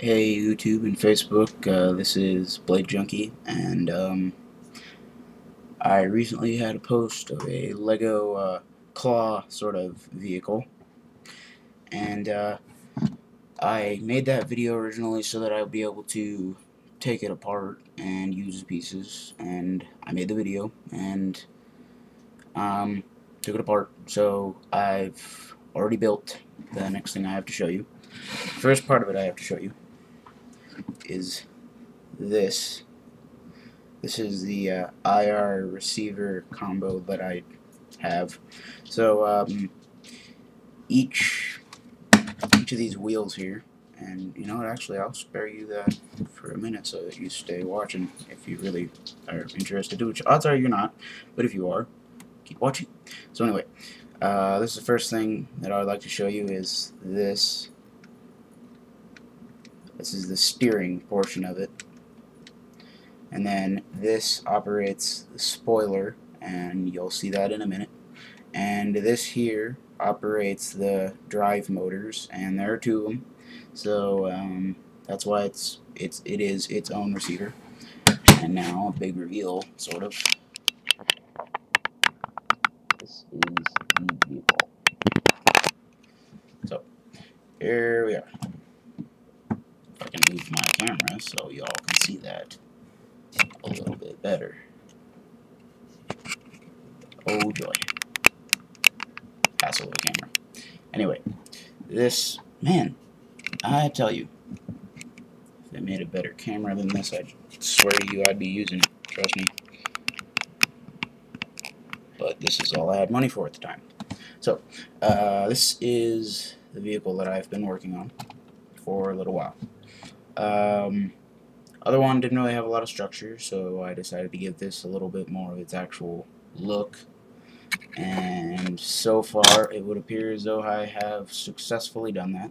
Hey YouTube and Facebook, this is Blade Junkie, and I recently had a post of a Lego claw sort of vehicle, and I made that video originally so that I would be able to take it apart and use the pieces, and I made the video, and took it apart, so I've already built the next thing I have to show you. First part of it I have to show you is this. This is the IR receiver combo that I have. So each of these wheels here, and you know what, actually I'll spare you that for a minute so that you stay watching if you really are interested, which odds are you're not, but if you are, keep watching. So anyway, this is the first thing that I would like to show you is this. This is the steering portion of it. And then this operates the spoiler, and you'll see that in a minute. And this here operates the drive motors, and there are two of them. So that's why it is its own receiver. And now a big reveal, sort of. This is the vehicle. So here we are. If I can move my camera so y'all can see that a little bit better. Oh joy. Hassle of a camera. Anyway, this, man, I tell you, if they made a better camera than this, I swear to you I'd be using it, trust me. But this is all I had money for at the time. So, this is the vehicle that I've been working on for a little while. Other one didn't really have a lot of structure, so I decided to give this a little bit more of its actual look. And so far, it would appear as though I have successfully done that,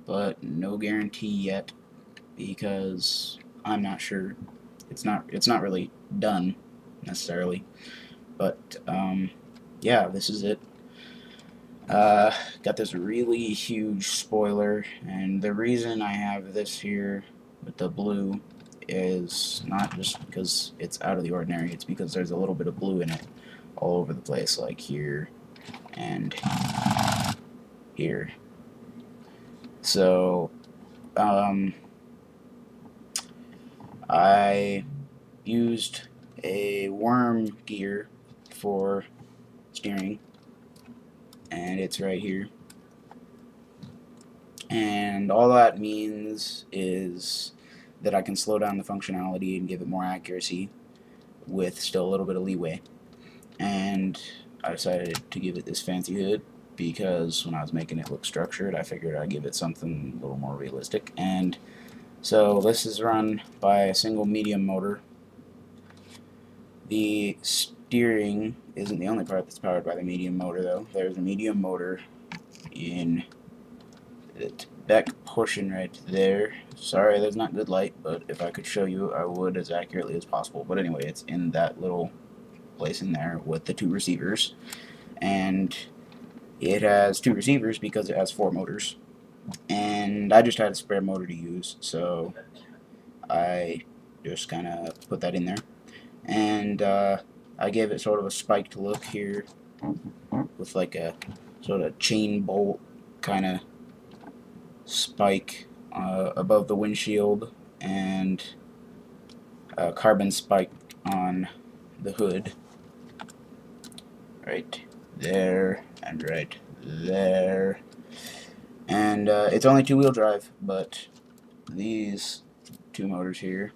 but no guarantee yet, because I'm not sure. It's not really done necessarily, but yeah, this is it. Got this really huge spoiler, and the reason I have this here with the blue is not just because it's out of the ordinary, it's because there's a little bit of blue in it all over the place, like here and here. So I used a worm gear for steering, and it's right here. And all that means is that I can slow down the functionality and give it more accuracy with still a little bit of leeway. And I decided to give it this fancy hood because when I was making it look structured, I figured I'd give it something a little more realistic. And so this is run by a single medium motor. The steering isn't the only part that's powered by the medium motor, though. There's a medium motor in the back portion right there. Sorry, there's not good light, but if I could show you, I would as accurately as possible. But anyway, it's in that little place in there with the two receivers, and it has two receivers because it has four motors, and I just had a spare motor to use, so I just kind of put that in there. And I gave it sort of a spiked look here with like a sort of chain bolt kind of spike above the windshield, and a carbon spike on the hood right there and right there. And it's only two-wheel drive, but these two motors here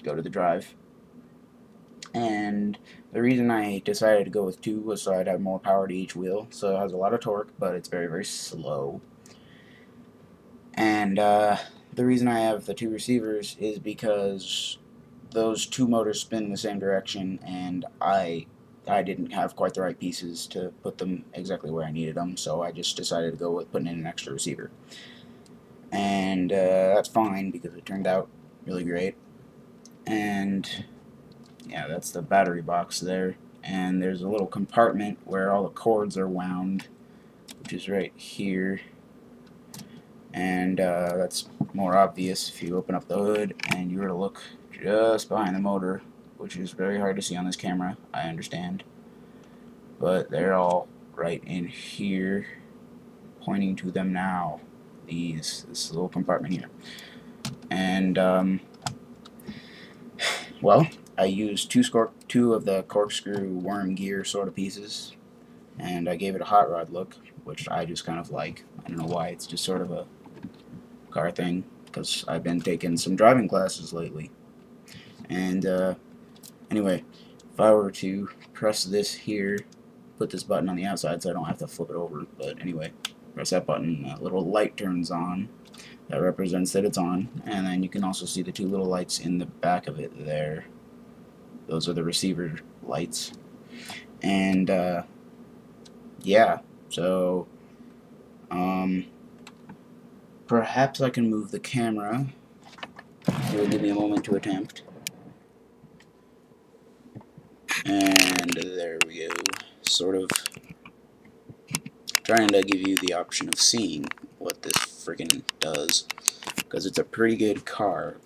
go to the drive. And the reason I decided to go with two was so I'd have more power to each wheel. So it has a lot of torque, but it's very, very slow. And the reason I have the two receivers is because those two motors spin in the same direction, and I didn't have quite the right pieces to put them exactly where I needed them, so I just decided to go with putting in an extra receiver. And that's fine because it turned out really great. And yeah, that's the battery box there. And there's a little compartment where all the cords are wound, which is right here. And that's more obvious if you open up the hood and you were to look just behind the motor, which is very hard to see on this camera, I understand. But they're all right in here, pointing to them now. This little compartment here. And, well, I used two of the corkscrew worm gear sort of pieces, and I gave it a hot rod look, which I just kind of like. I don't know why, it's just sort of a car thing, because I've been taking some driving classes lately. And anyway, if I were to press this here, put this button on the outside so I don't have to flip it over, but anyway, press that button, a little light turns on. That represents that it's on, and then you can also see the two little lights in the back of it there. Those are the receiver lights. And yeah, so perhaps I can move the camera. It will give me a moment to attempt. And there we go. Sort of trying to give you the option of seeing what this friggin' does, because it's a pretty good car.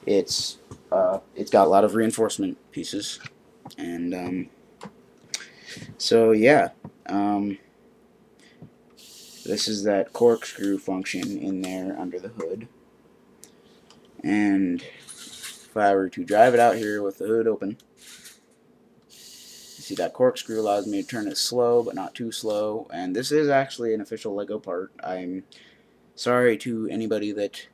It's got a lot of reinforcement pieces, and so yeah, this is that corkscrew function in there under the hood. And if I were to drive it out here with the hood open, you see that corkscrew allows me to turn it slow, but not too slow. And this is actually an official LEGO part. I'm sorry to anybody that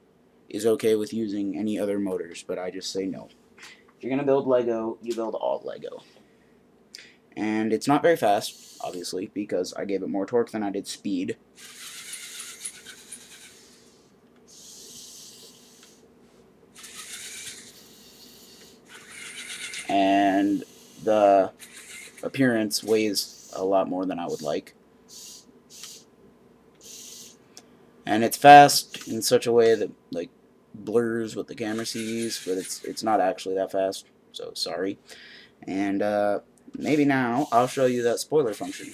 is okay with using any other motors, but I just say no. If you're going to build LEGO, you build all LEGO. And it's not very fast, obviously, because I gave it more torque than I did speed. And the appearance weighs a lot more than I would like. And it's fast in such a way that, like, blurs what the camera sees, but it's not actually that fast, so sorry. And maybe now I'll show you that spoiler function.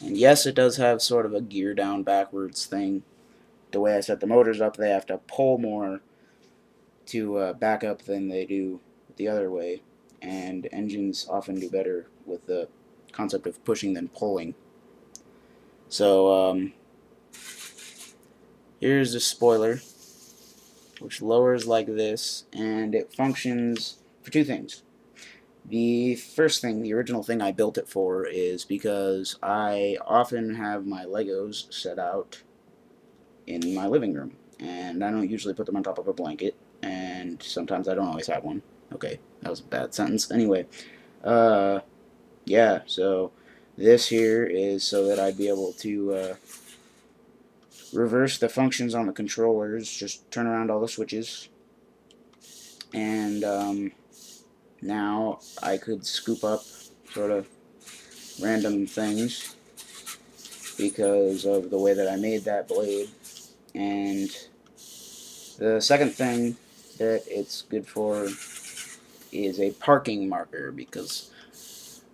And yes, it does have sort of a gear down backwards thing. The way I set the motors up, they have to pull more to back up than they do the other way. And engines often do better with the concept of pushing than pulling. So here's the spoiler, which lowers like this, and it functions for two things. The first thing, the original thing I built it for, is because I often have my Legos set out in my living room, and I don't usually put them on top of a blanket, and sometimes I don't always have one. Okay, that was a bad sentence. Anyway, yeah, so this here is so that I'd be able to reverse the functions on the controllers, just turn around all the switches, and now I could scoop up sort of random things because of the way that I made that blade. And the second thing that it's good for is a parking marker, because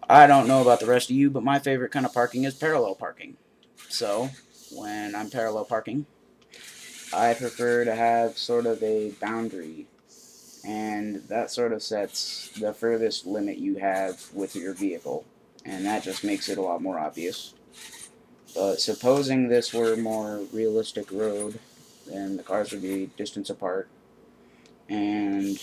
I don't know about the rest of you, but my favorite kind of parking is parallel parking. So when I'm parallel parking, I prefer to have sort of a boundary, and that sort of sets the furthest limit you have with your vehicle, and that just makes it a lot more obvious. But supposing this were a more realistic road, then the cars would be distance apart, and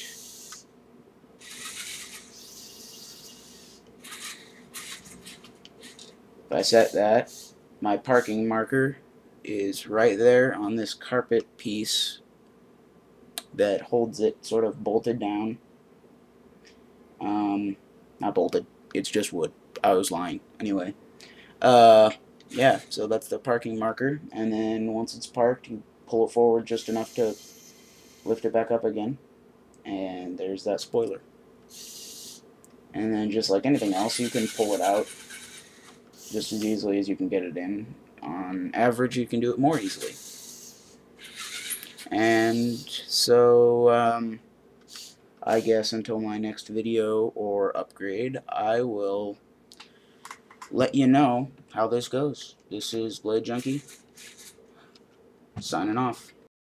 if I set that, my parking marker is right there on this carpet piece that holds it sort of bolted down. Not bolted, it's just wood. I was lying. Anyway, yeah, so that's the parking marker, and then once it's parked, you pull it forward just enough to lift it back up again, and there's that spoiler. And then just like anything else, you can pull it out just as easily as you can get it in. On average, you can do it more easily. And so I guess until my next video or upgrade, I will let you know how this goes. This is Blade Junkie, signing off.